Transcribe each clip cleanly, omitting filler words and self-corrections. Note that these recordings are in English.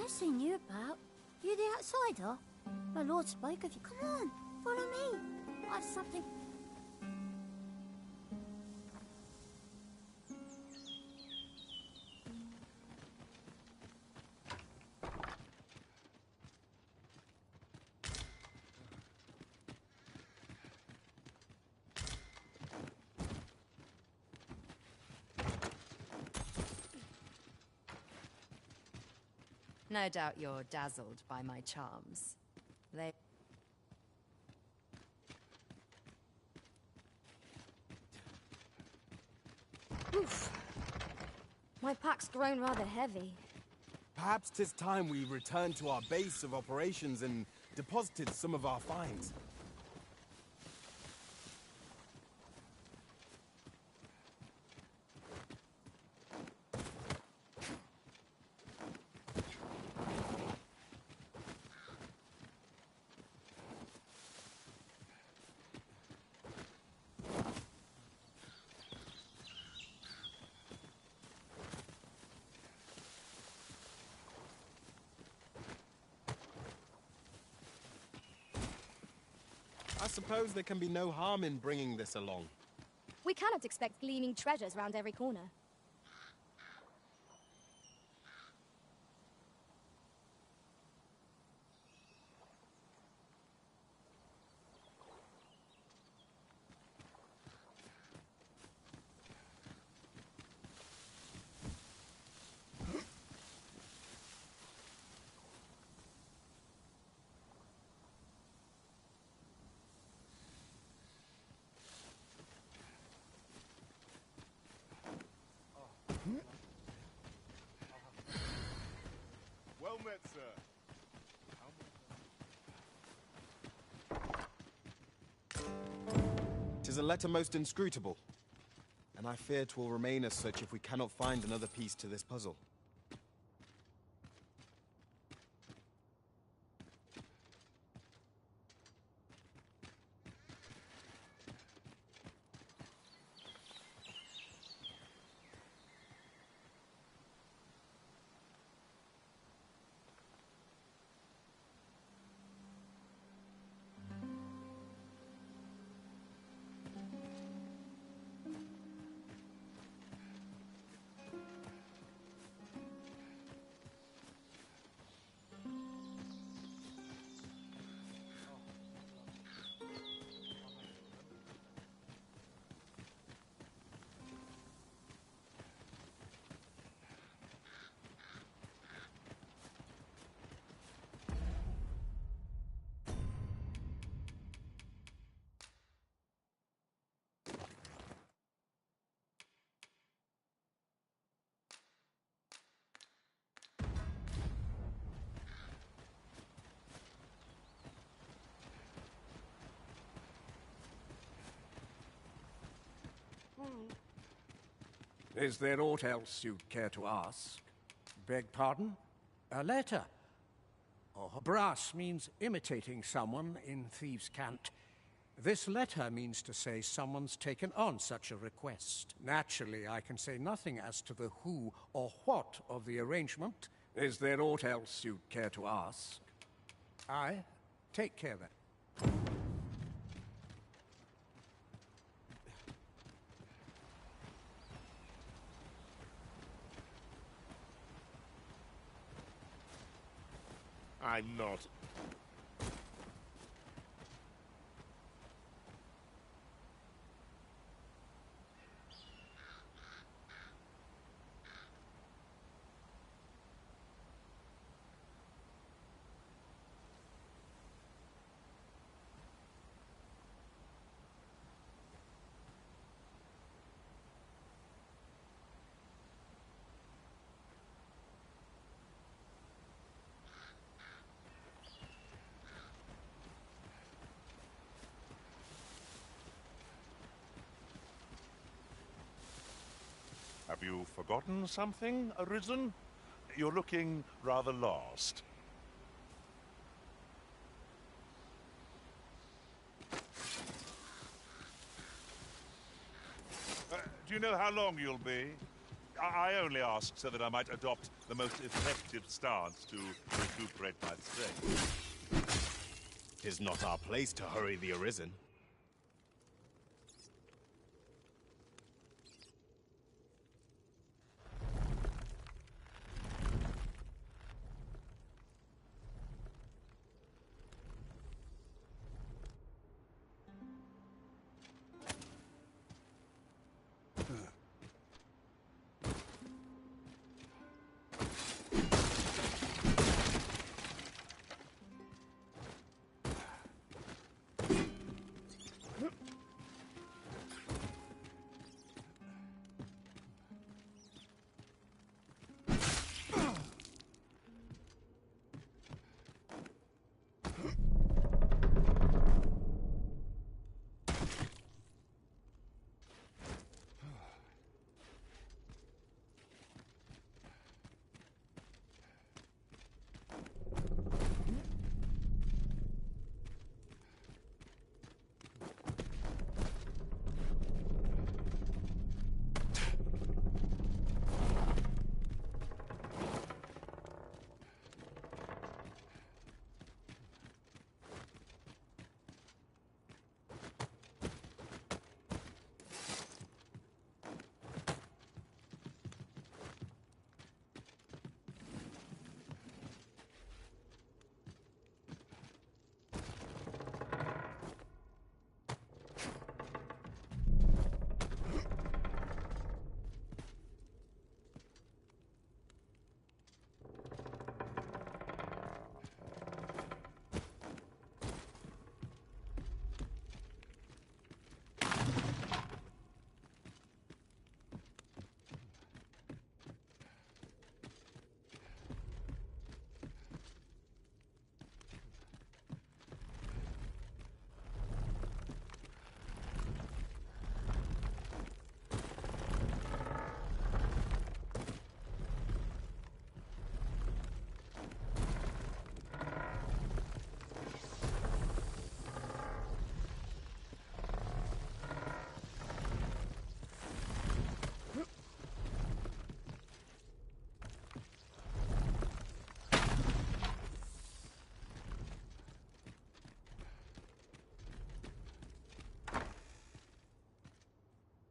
I've seen you about. You the outsider? My lord spoke of you. Come on, follow me. I've something... No doubt you're dazzled by my charms. They... Oof. My pack's grown rather heavy. Perhaps 'tis time we returned to our base of operations and deposited some of our finds. I suppose there can be no harm in bringing this along. We cannot expect gleaming treasures round every corner. Well met, sir. 'Tis a letter most inscrutable, and I fear 'twill remain as such if we cannot find another piece to this puzzle. Is there aught else you'd care to ask? Beg pardon? A letter? Oh, brass means imitating someone in thieves' cant. This letter means to say someone's taken on such a request. Naturally, I can say nothing as to the who or what of the arrangement. Is there aught else you'd care to ask? Aye. Take care then. I'm not. Have you forgotten something, Arisen? You're looking rather lost. Do you know how long you'll be? I only ask so that I might adopt the most effective stance to recuperate my strength. 'Tis not our place to hurry the Arisen.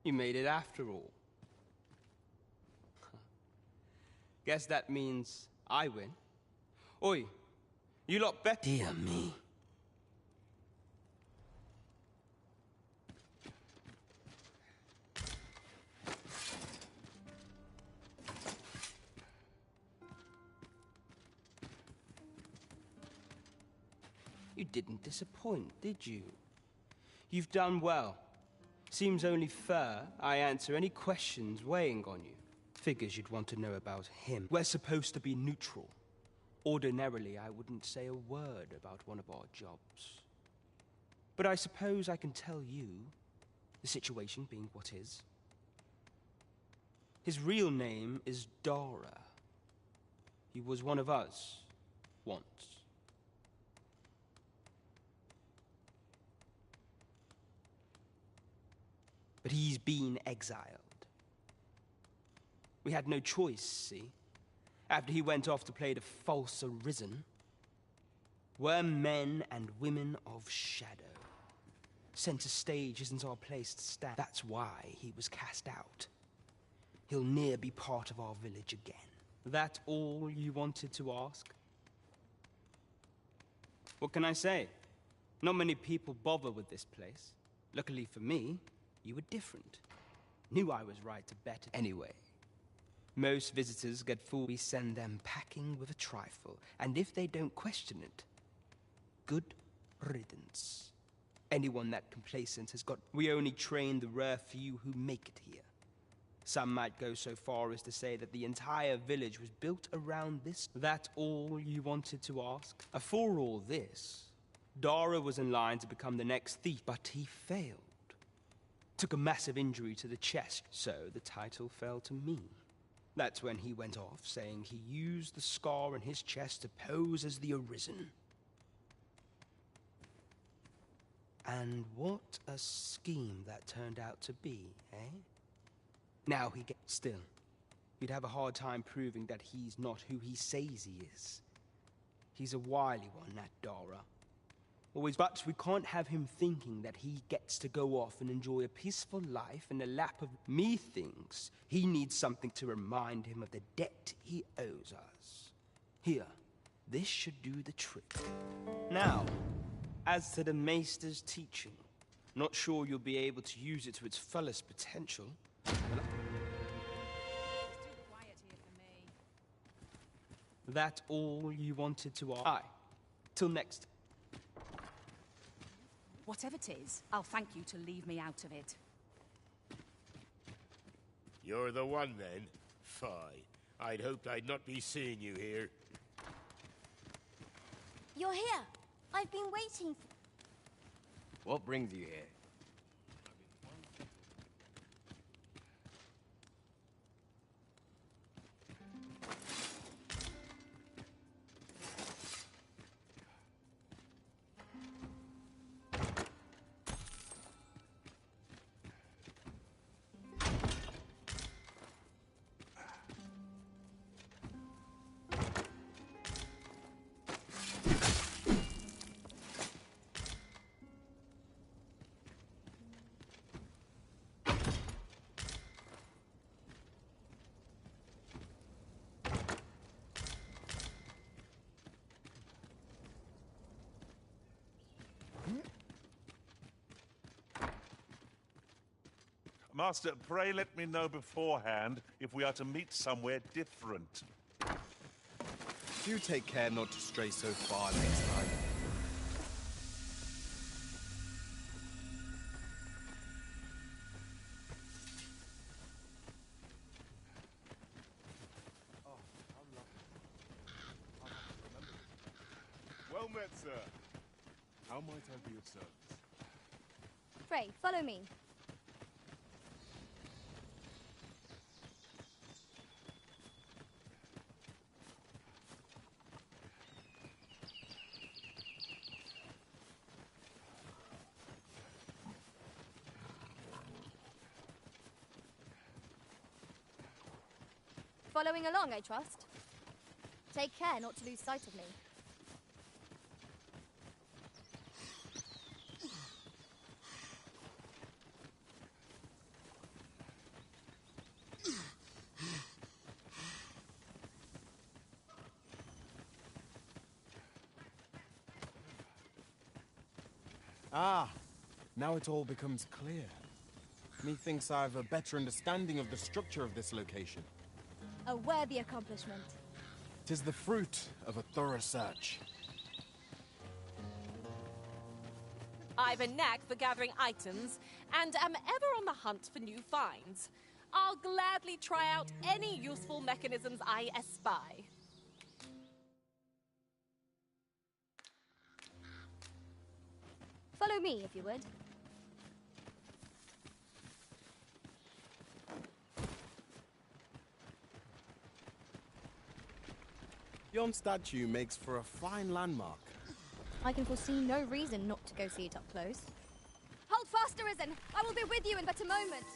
You made it after all. Guess that means I win. Oi, you lot bet. Dear me. You didn't disappoint, did you? You've done well. Seems only fair I answer any questions weighing on you. Figures you'd want to know about him. We're supposed to be neutral. Ordinarily, I wouldn't say a word about one of our jobs. But I suppose I can tell you, the situation being what is. His real name is Dara. He was one of us, once. But he's been exiled. We had no choice, see? After he went off to play the false Arisen. We're men and women of shadow. Center stage isn't our place to stand. That's why he was cast out. He'll ne'er be part of our village again. That all you wanted to ask? What can I say? Not many people bother with this place. Luckily for me, you were different. Knew I was right to bet it. Anyway, most visitors get fooled. We send them packing with a trifle, and if they don't question it, good riddance. Anyone that complacent has got... We only train the rare few who make it here. Some might go so far as to say that the entire village was built around this. That all you wanted to ask? For all this, Dara was in line to become the next thief, but he failed. Took a massive injury to the chest, so the title fell to me. That's when he went off, saying he used the scar in his chest to pose as the Arisen. And what a scheme that turned out to be, eh? Now he gets... Still, you'd have a hard time proving that he's not who he says he is. He's a wily one, that Dara. Always, but we can't have him thinking that he gets to go off and enjoy a peaceful life in the lap of me. Thinks he needs something to remind him of the debt he owes us. Here, this should do the trick. Now, as to the Maester's teaching, not sure you'll be able to use it to its fullest potential. That all you wanted to ask? Aye. Till next. Whatever it is, I'll thank you to leave me out of it. You're the one, then? Fie. I'd hoped I'd not be seeing you here. You're here. I've been waiting for... What brings you here? Master, pray let me know beforehand if we are to meet somewhere different. Do take care not to stray so far next time. Well met, sir. How might I be of service? Pray, follow me. Following along, I trust. Take care not to lose sight of me. Ah, now it all becomes clear. Methinks I have a better understanding of the structure of this location. A worthy accomplishment. 'Tis the fruit of a thorough search. I've a knack for gathering items, and am ever on the hunt for new finds. I'll gladly try out any useful mechanisms I espy. Follow me, if you would. Yon statue makes for a fine landmark. I can foresee no reason not to go see it up close. Hold fast, Arisen! I will be with you in but a moment!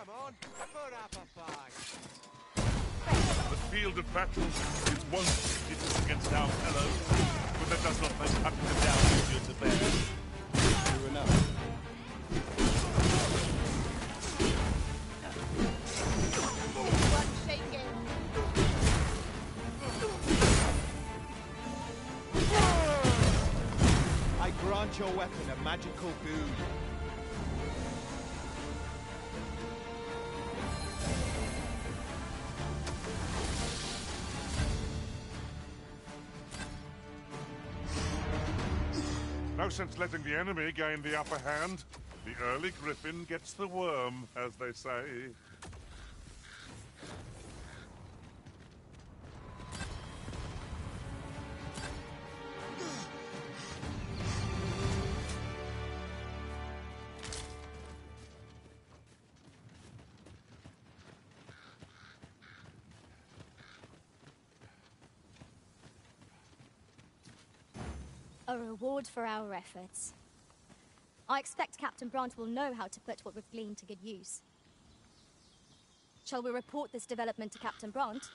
Come on, put up a fight. The field of battle is one defeat against our fellows, but that does not make cutting them down easier to bear. True enough. One shaking. I grant your weapon a magical boon. No sense letting the enemy gain the upper hand. The early griffin gets the worm, as they say. A reward for our efforts. I expect Captain Brant will know how to put what we've gleaned to good use. Shall we report this development to Captain Brant?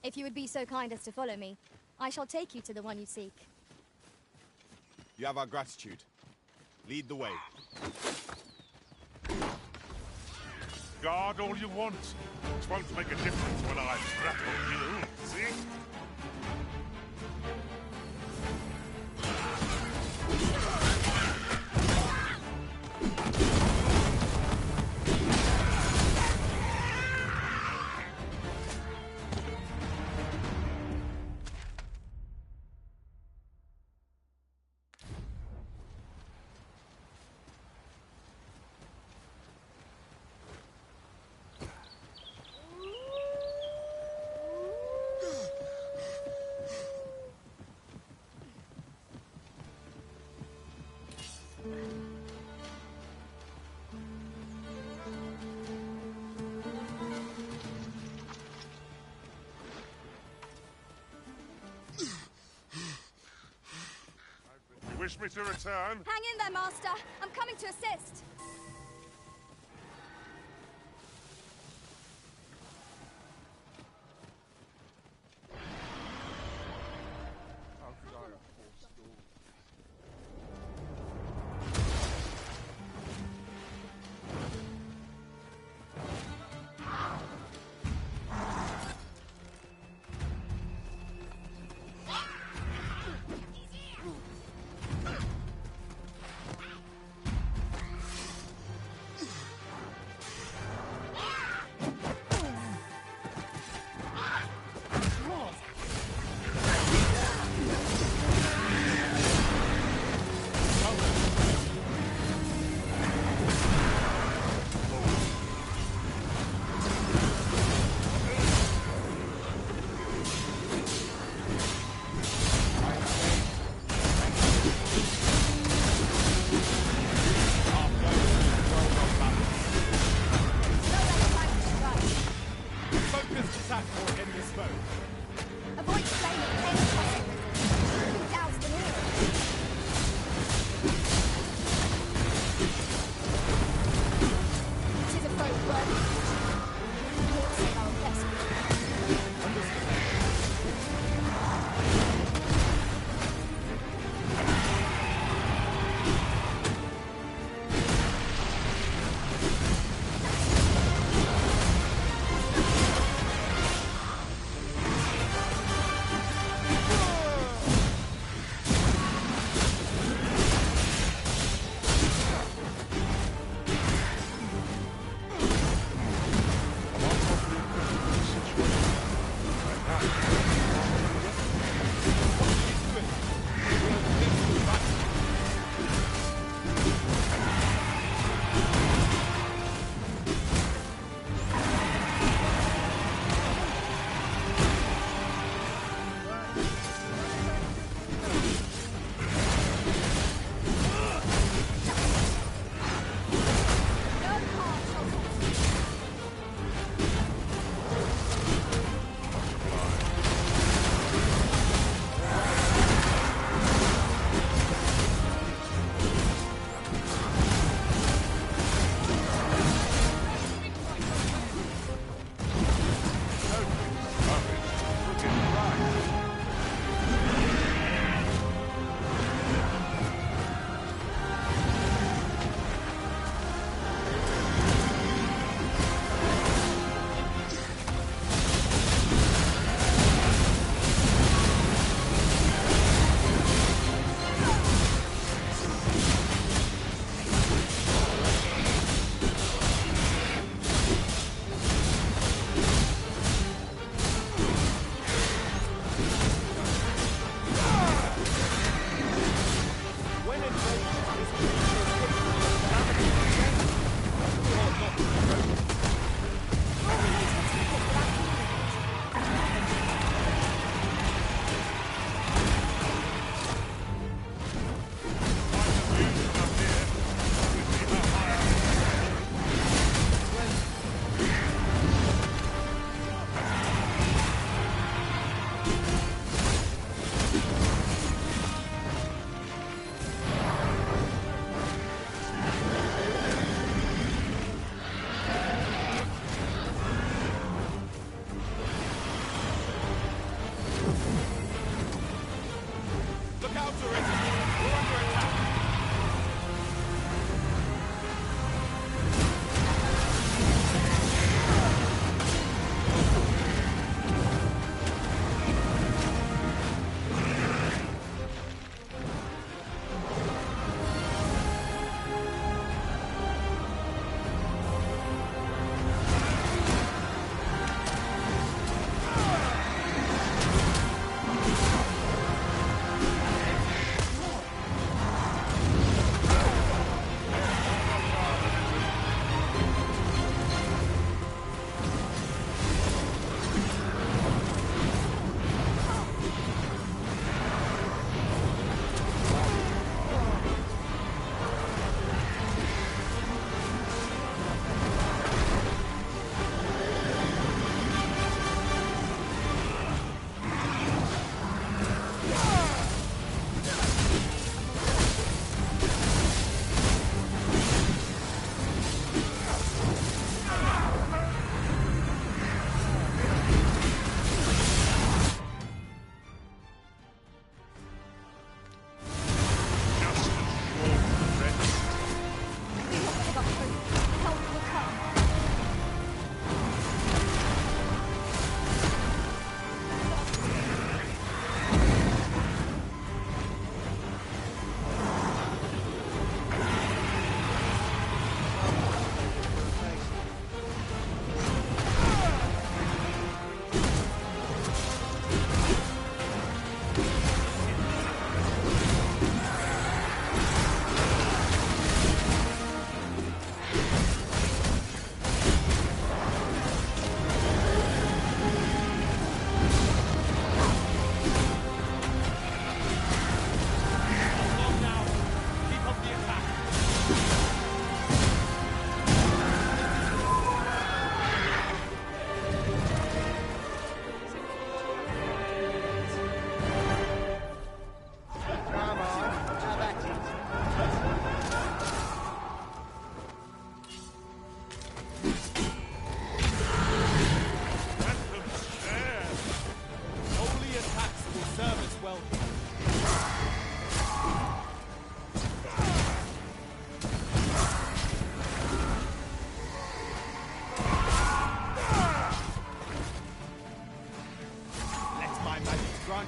If you would be so kind as to follow me, I shall take you to the one you seek. You have our gratitude. Lead the way. Guard all you want. It won't make a difference when I grapple you, see? Wish me to return? Hang in there, Master. I'm coming to assist.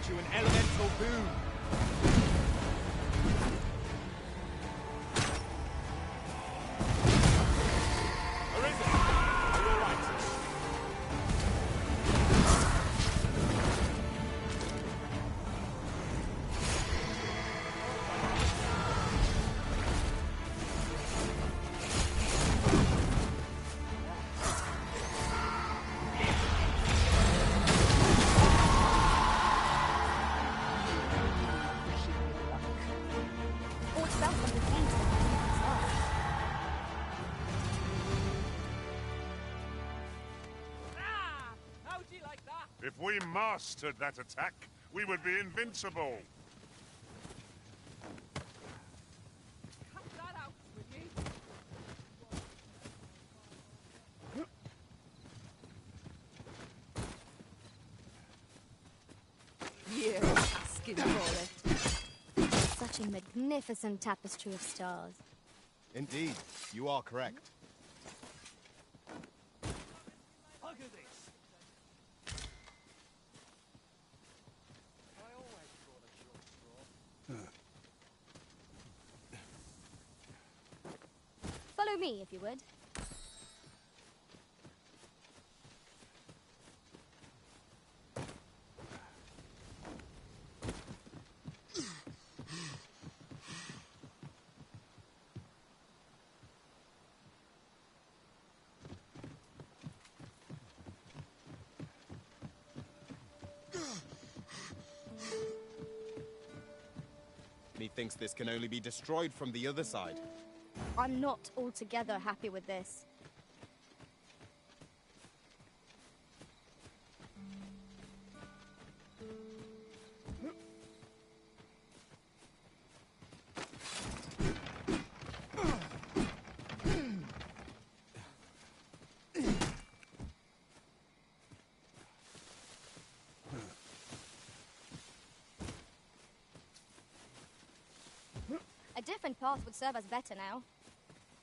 grant you an elemental boon. Arisen! Are you alright? Or felt like the things that How'd you like that? If we mastered that attack, we would be invincible. Cut that out, will you? You're asking for it. such a magnificent tapestry of stars. Indeed, you are correct. Look at this. I always thought a short straw. Follow me, if you would. Methinks this can only be destroyed from the other side. I'm not altogether happy with this. A different path would serve us better now.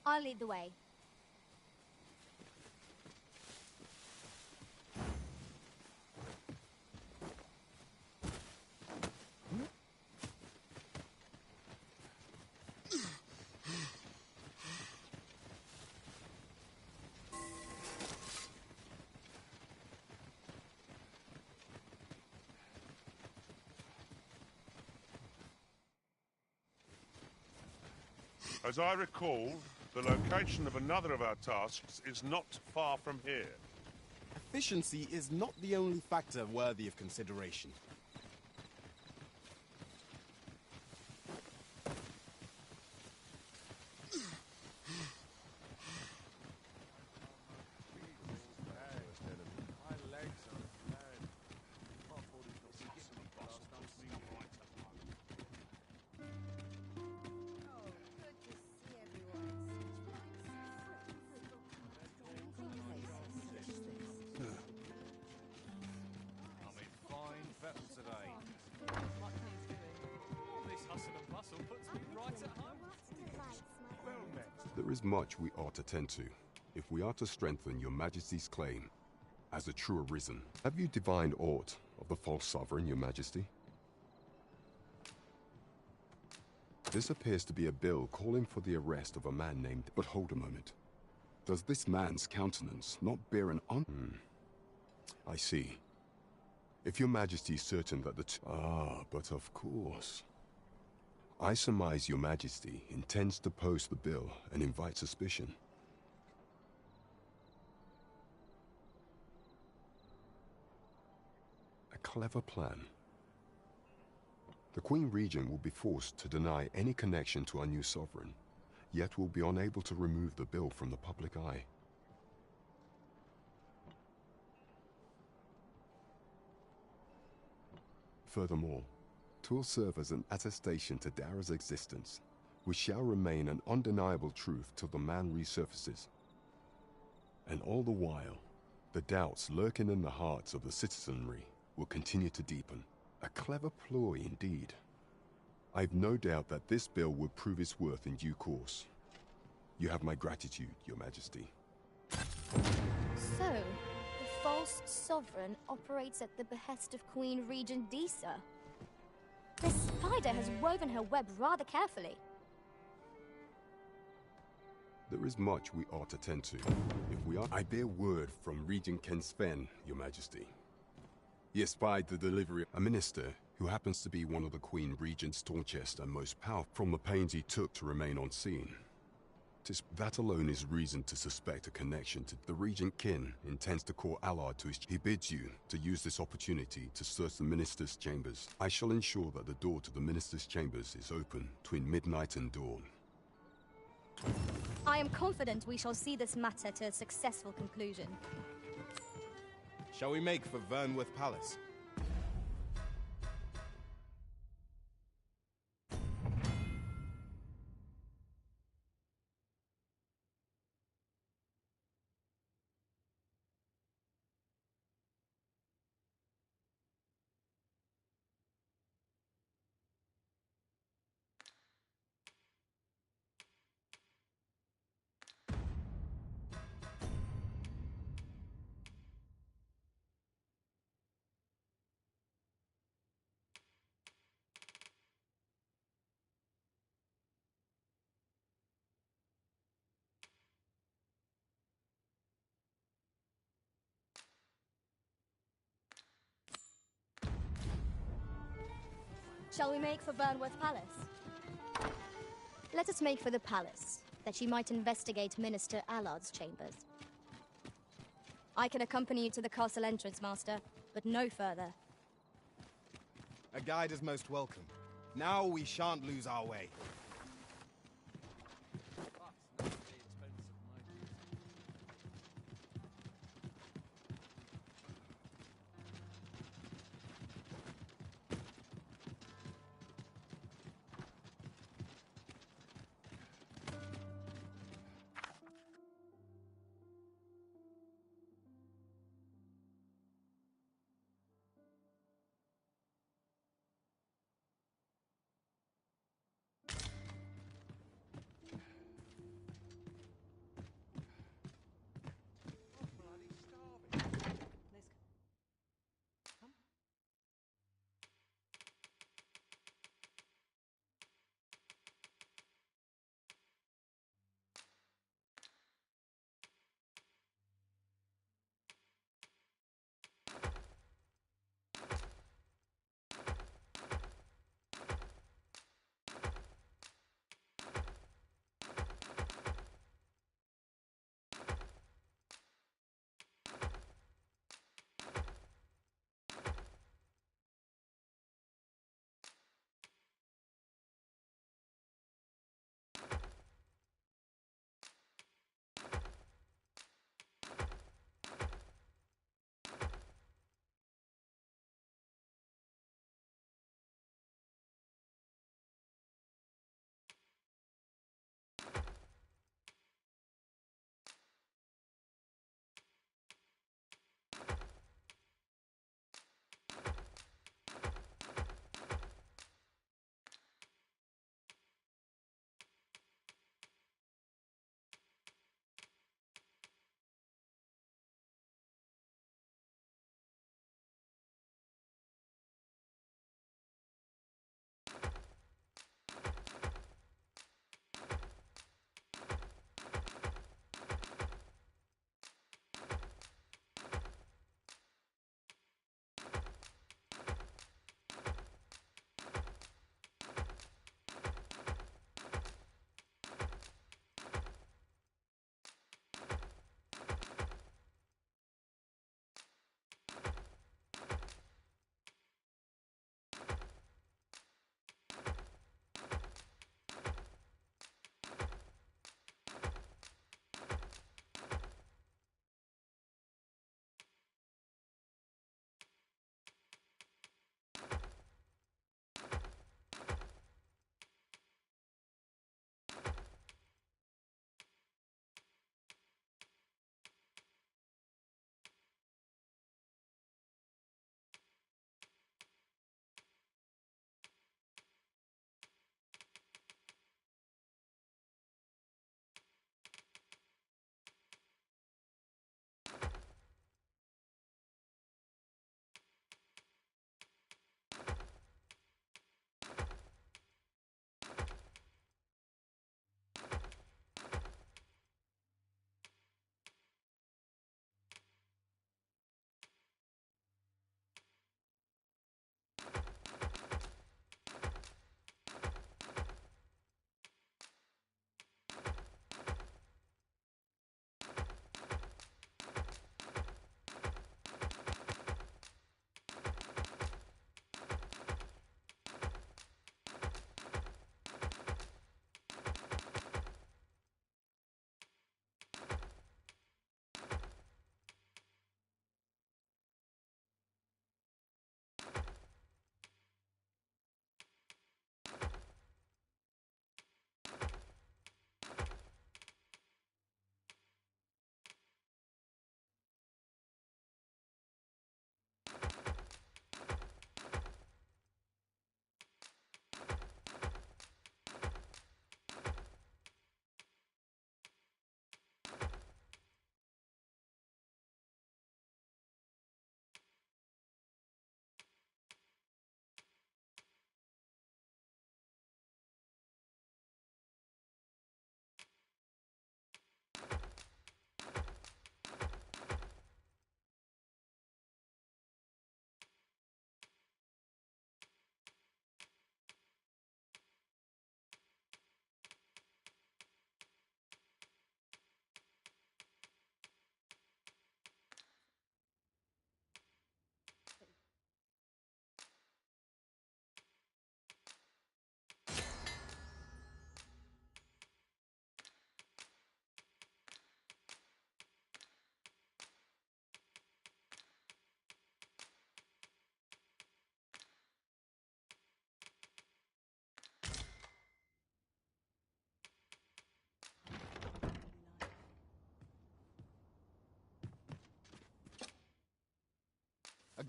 I'll lead the way. As I recall, the location of another of our tasks is not far from here. Efficiency is not the only factor worthy of consideration. There is much we ought to tend to, if we are to strengthen your Majesty's claim as a true Arisen. Have you divined aught of the false sovereign, your Majesty? This appears to be a bill calling for the arrest of a man named... But hold a moment. Does this man's countenance not bear an I see. If your Majesty is certain that the but of course. I surmise your Majesty intends to post the bill and invite suspicion. A clever plan. The Queen Regent will be forced to deny any connection to our new sovereign, yet will be unable to remove the bill from the public eye. Furthermore, 'twill serve as an attestation to Dara's existence, which shall remain an undeniable truth till the man resurfaces. And all the while, the doubts lurking in the hearts of the citizenry will continue to deepen. A clever ploy indeed. I've no doubt that this bill will prove its worth in due course. You have my gratitude, your Majesty. So, the false false sovereign operates at the behest of Queen Regent Disa. This spider has woven her web rather carefully. There is much we ought to tend to. If we are... I bear word from Regent Ken Sven, Your Majesty. He espied the delivery of a minister who happens to be one of the Queen Regent's staunchest and most powerful from the pains he took to remain on scene. That alone is reason to suspect a connection to the Regent Kin intends to call Allard to his... He bids you to use this opportunity to search the Minister's chambers. I shall ensure that the door to the Minister's chambers is open between midnight and dawn. I am confident we shall see this matter to a successful conclusion. Shall we make for Vernworth Palace? Shall we make for Vernworth Palace? Let us make for the palace, that she might investigate Minister Allard's chambers. I can accompany you to the castle entrance, Master, but no further. A guide is most welcome. Now we shan't lose our way.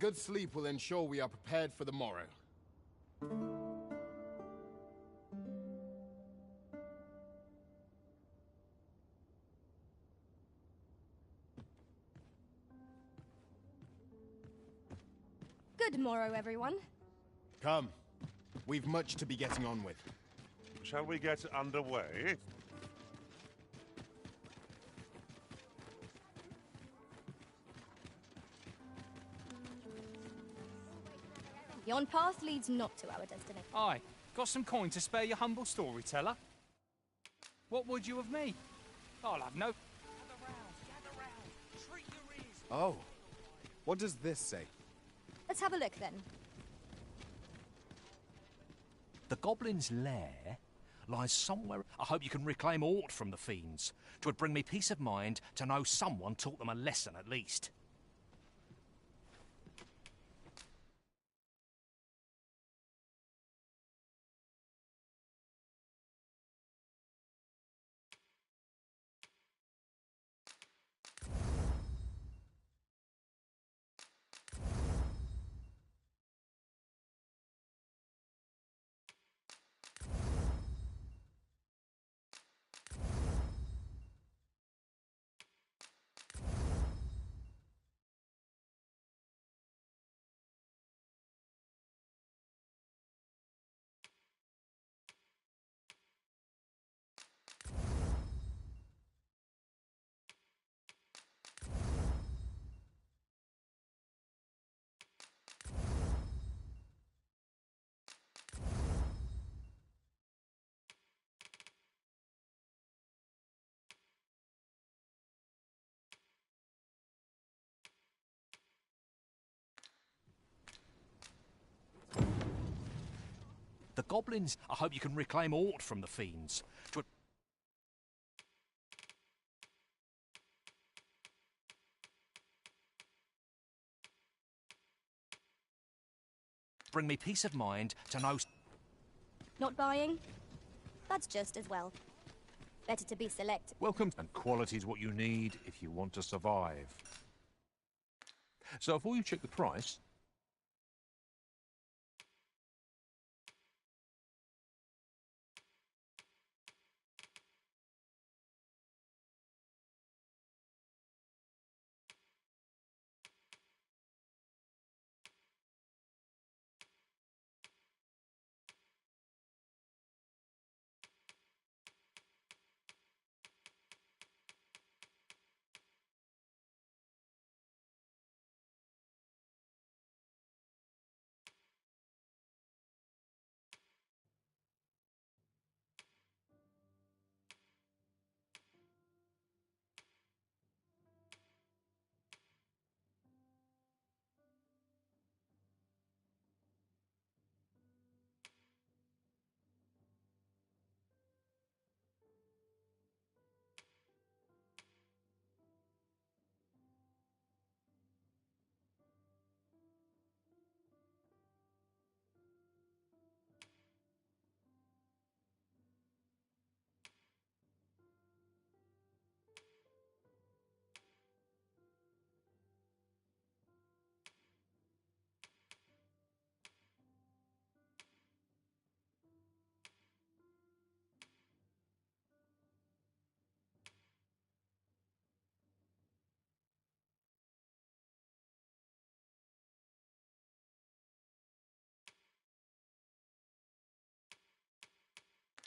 good sleep will ensure we are prepared for the morrow. Good morrow, everyone. Come. We've much to be getting on with. Shall we get underway? Yon path leads not to our destination. Aye. Got some coin to spare your humble storyteller? What would you of me? I'll have no... Oh. What does this say? Let's have a look, then. The Goblin's lair lies somewhere. I hope you can reclaim aught from the fiends. 'Twould bring me peace of mind to know someone taught them a lesson at least. The Goblins. I hope you can reclaim aught from the fiends. 'Twould bring me peace of mind to know... Not buying? That's just as well. Better to be selective. Welcome, and quality's what you need if you want to survive. So before you check the price...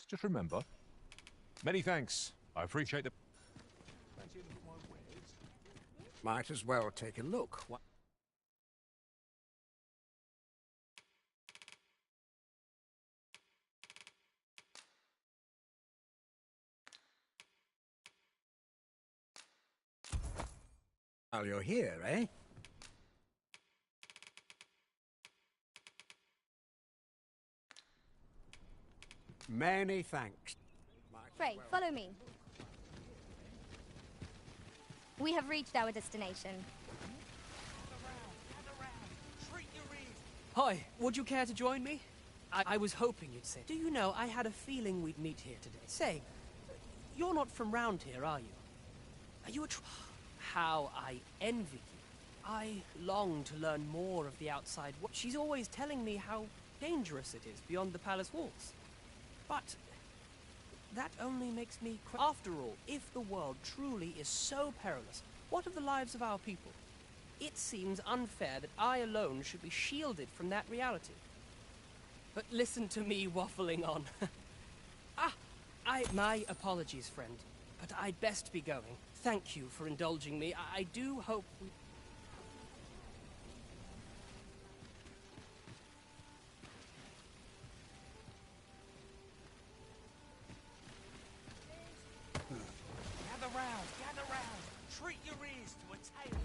Just remember, many thanks. I appreciate the... Might as well take a look. While you're here, eh? Many thanks. Frey, follow me. We have reached our destination. Hi, would you care to join me? I was hoping you'd say. Do you know, I had a feeling we'd meet here today. Say, you're not from round here, are you? Are you a How I envy you. I long to learn more of the outside world. She's always telling me how dangerous it is beyond the palace walls. But that only makes me after all, if the world truly is so perilous, what of the lives of our people? It seems unfair that I alone should be shielded from that reality. But listen to me waffling on. My apologies, friend, but I'd best be going. Thank you for indulging me. I do hope we... Gather round! Treat your ears to a tale!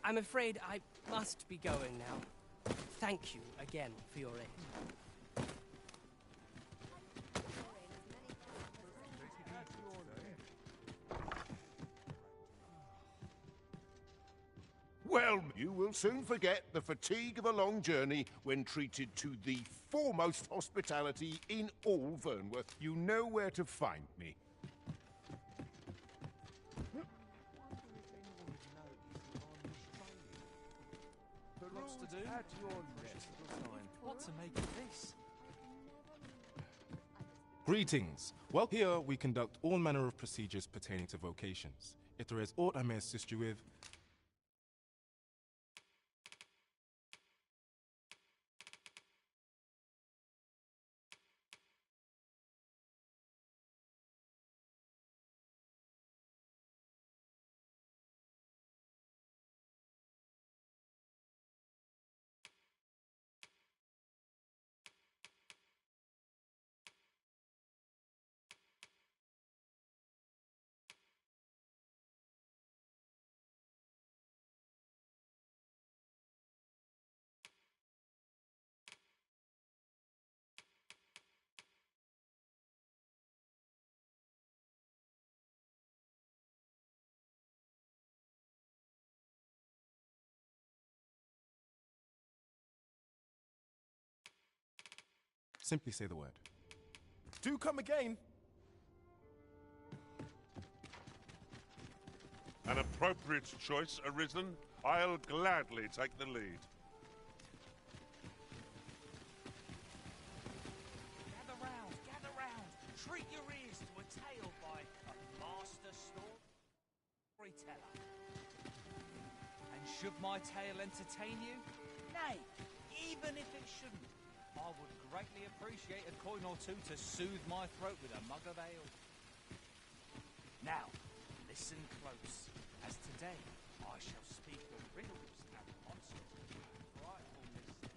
I'm afraid I must be going now. Thank you again for your aid. Well, you will soon forget the fatigue of a long journey when treated to the foremost hospitality in all Vernworth. You know where to find me. Lots to do. What to make of this? Greetings. Well, here we conduct all manner of procedures pertaining to vocations. If there is aught I may assist you with, simply say the word. Do come again! An appropriate choice arisen. I'll gladly take the lead. Gather round! Treat your ears to a tale by a master storyteller. And should my tale entertain you? Nay, even if it shouldn't, I would greatly appreciate a coin or two to soothe my throat with a mug of ale. Now, listen close, as today I shall speak of riddles and monsters with frightful mystery.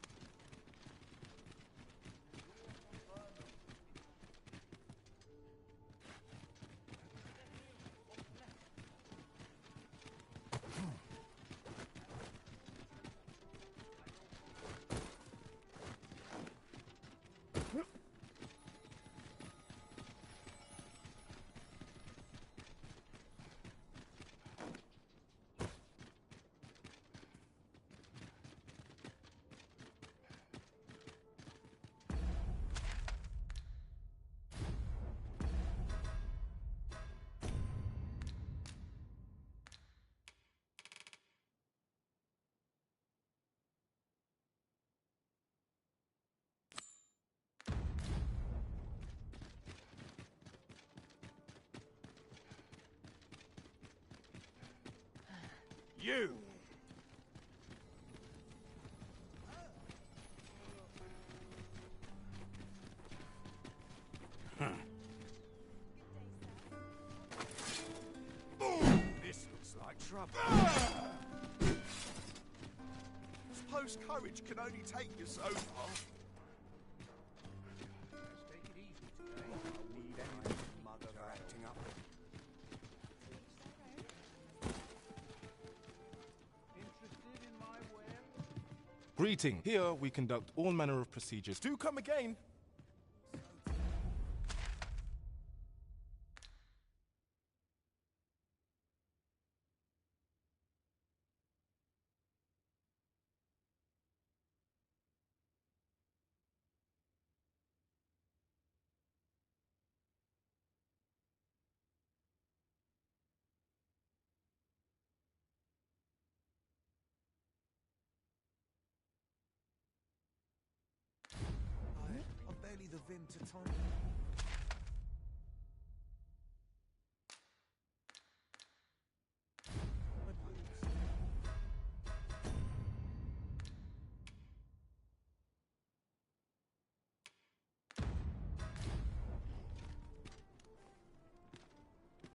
You! This looks like trouble. Suppose courage can only take you so far. Let's take it easy today. I'll need any mother acting up. Interested in my wares? Greeting. Here we conduct all manner of procedures. Do come again! barely the vim to time.